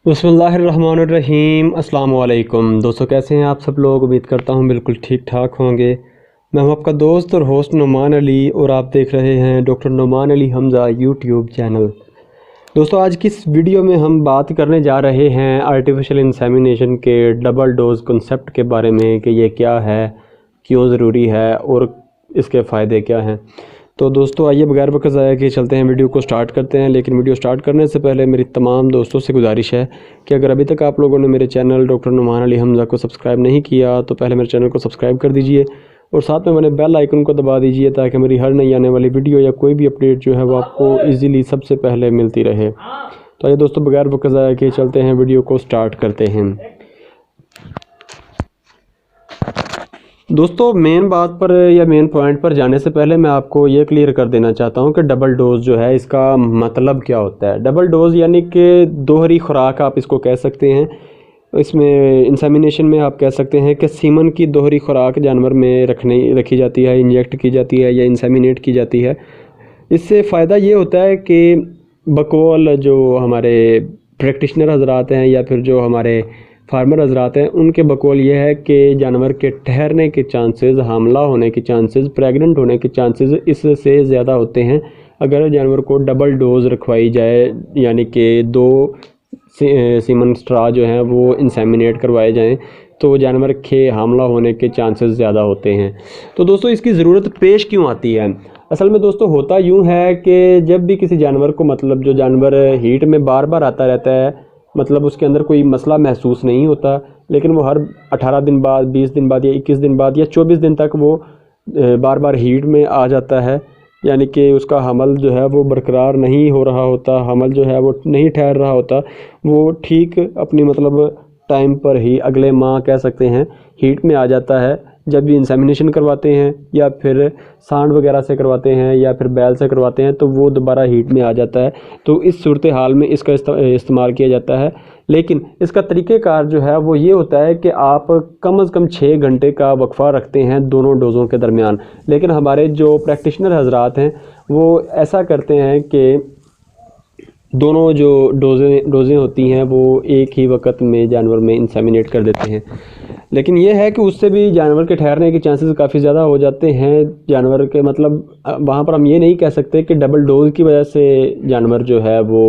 बिस्मिल्लाहिर्रहमानिर्रहीम। अस्सलाम वालेकुम दोस्तों, कैसे हैं आप सब लोग? उम्मीद करता हूं बिल्कुल ठीक ठाक होंगे। मैं हूं आपका दोस्त और होस्ट नुमान अली और आप देख रहे हैं doctor Numan Ali Hamza YouTube channel. दोस्तों, आज की इस वीडियो में हम बात करने जा रहे हैं आर्टिफिशियल इंसेमिनेशन के डबल डोज़ कॉन्सेप्ट के बारे में कि ये क्या है, क्यों ज़रूरी है और इसके फ़ायदे क्या हैं। तो दोस्तों, आइए बगैर वक्त ज़ाया किए चलते हैं, वीडियो को स्टार्ट करते हैं। लेकिन वीडियो स्टार्ट करने से पहले मेरी तमाम दोस्तों से गुजारिश है कि अगर अभी तक आप लोगों ने मेरे चैनल डॉक्टर नुमान अली हमज़ा को सब्सक्राइब नहीं किया तो पहले मेरे चैनल को सब्सक्राइब कर दीजिए और साथ में मैंने बेल आइकन को दबा दीजिए ताकि मेरी हर नई आने वाली वीडियो या कोई भी अपडेट जो है वो आपको ईज़िली सबसे पहले मिलती रहे। तो आइए दोस्तों, बगैर वक्त ज़ाया किए चलते हैं, वीडियो को स्टार्ट करते हैं। दोस्तों, मेन बात पर या मेन पॉइंट पर जाने से पहले मैं आपको ये क्लियर कर देना चाहता हूँ कि डबल डोज़ जो है इसका मतलब क्या होता है। डबल डोज़ यानी कि दोहरी खुराक आप इसको कह सकते हैं। इसमें इंसेमिनेशन में आप कह सकते हैं कि सीमन की दोहरी खुराक जानवर में रखी जाती है, इंजेक्ट की जाती है या इंसेमिनेट की जाती है। इससे फ़ायदा ये होता है कि बकौल जो हमारे प्रैक्टिशनर हजरात हैं या फिर जो हमारे फार्मर हजरात हैं, उनके बकौल ये है कि जानवर के ठहरने के चांसेस, हामला होने के चांसेस, प्रेग्नेंट होने के चांसेस इससे ज़्यादा होते हैं अगर जानवर को डबल डोज़ रखवाई जाए, यानी कि 2 सीमन स्ट्रा जो हैं वो इंसेमिनेट करवाए जाएं तो जानवर के हामला होने के चांसेस ज़्यादा होते हैं। तो दोस्तों, इसकी ज़रूरत पेश क्यों आती है? असल में दोस्तों होता यूँ है कि जब भी किसी जानवर को, मतलब जो जानवर हीट में बार बार आता रहता है, मतलब उसके अंदर कोई मसला महसूस नहीं होता, लेकिन वो हर 18 दिन बाद, 20 दिन बाद या 21 दिन बाद या 24 दिन तक वो बार बार हीट में आ जाता है, यानी कि उसका हमल जो है वो बरकरार नहीं हो रहा होता, हमल जो है वो नहीं ठहर रहा होता, वो ठीक अपनी मतलब टाइम पर ही अगले माह कह सकते हैं हीट में आ जाता है। जब भी इंसेमिनेशन करवाते हैं या फिर सांड वगैरह से करवाते हैं या फिर बैल से करवाते हैं तो वो दोबारा हीट में आ जाता है। तो इस सूरत हाल में इसका इस्तेमाल किया जाता है। लेकिन इसका तरीक़ेकार जो है वो ये होता है कि आप कम से कम 6 घंटे का वक्फा रखते हैं दोनों डोज़ों के दरमियान। लेकिन हमारे जो प्रैक्टिशनर हजरात हैं वो ऐसा करते हैं कि दोनों जो डोज़ें होती हैं वो एक ही वक्त में जानवर में इंसेमिनेट कर देते हैं। लेकिन ये है कि उससे भी जानवर के ठहरने के चांसेस काफ़ी ज़्यादा हो जाते हैं। जानवर के मतलब वहाँ पर हम ये नहीं कह सकते कि डबल डोज़ की वजह से जानवर जो है वो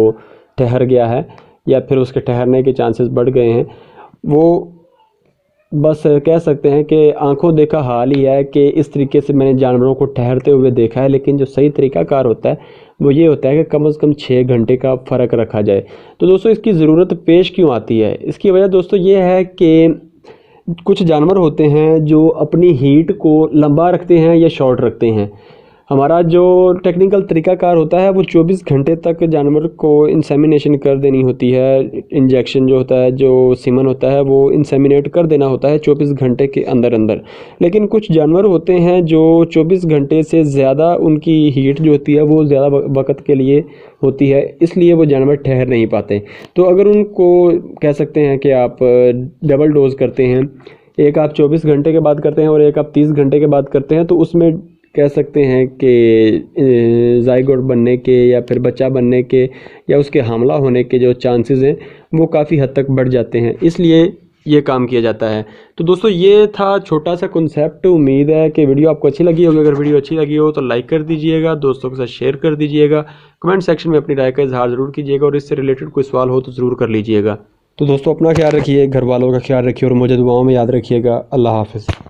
ठहर गया है या फिर उसके ठहरने के चांसेस बढ़ गए हैं। वो बस कह सकते हैं कि आंखों देखा हाल ही है कि इस तरीके से मैंने जानवरों को ठहरते हुए देखा है। लेकिन जो सही तरीक़ाकार होता है वो ये होता है कि कम से कम 6 घंटे का फ़र्क रखा जाए। तो दोस्तों, इसकी ज़रूरत पेश क्यों आती है? इसकी वजह दोस्तों ये है कि कुछ जानवर होते हैं जो अपनी हीट को लंबा रखते हैं या शॉर्ट रखते हैं। हमारा जो टेक्निकल तरीक़ाकार होता है वो 24 घंटे तक जानवर को इंसेमिनेशन कर देनी होती है। इंजेक्शन जो होता है, जो सीमन होता है, वो इंसेमिनेट कर देना होता है 24 घंटे के अंदर अंदर। लेकिन कुछ जानवर होते हैं जो 24 घंटे से ज़्यादा उनकी हीट जो होती है वो ज़्यादा वक्त के लिए होती है, इसलिए वो जानवर ठहर नहीं पाते। तो अगर उनको कह सकते हैं कि आप डबल डोज़ करते हैं, एक आप 24 घंटे के बाद करते हैं और एक आप 30 घंटे के बाद करते हैं, तो उसमें कह सकते हैं कि ज़ाइगोट बनने के या फिर बच्चा बनने के या उसके हमला होने के जो चांसेस हैं वो काफ़ी हद तक बढ़ जाते हैं, इसलिए ये काम किया जाता है। तो दोस्तों, ये था छोटा सा कॉन्सेप्ट। उम्मीद है कि वीडियो आपको अच्छी लगी होगी। अगर वीडियो अच्छी लगी हो तो लाइक कर दीजिएगा, दोस्तों के साथ शेयर कर दीजिएगा, कमेंट सेक्शन में अपनी राय का इजहार ज़रूर कीजिएगा और इससे रिलेटेड कोई सवाल हो तो ज़रूर कर लीजिएगा। तो दोस्तों, अपना ख्याल रखिए, घर वालों का ख्याल रखिए और मुझे दुआओं में याद रखिएगा। अल्लाह हाफ़िज़।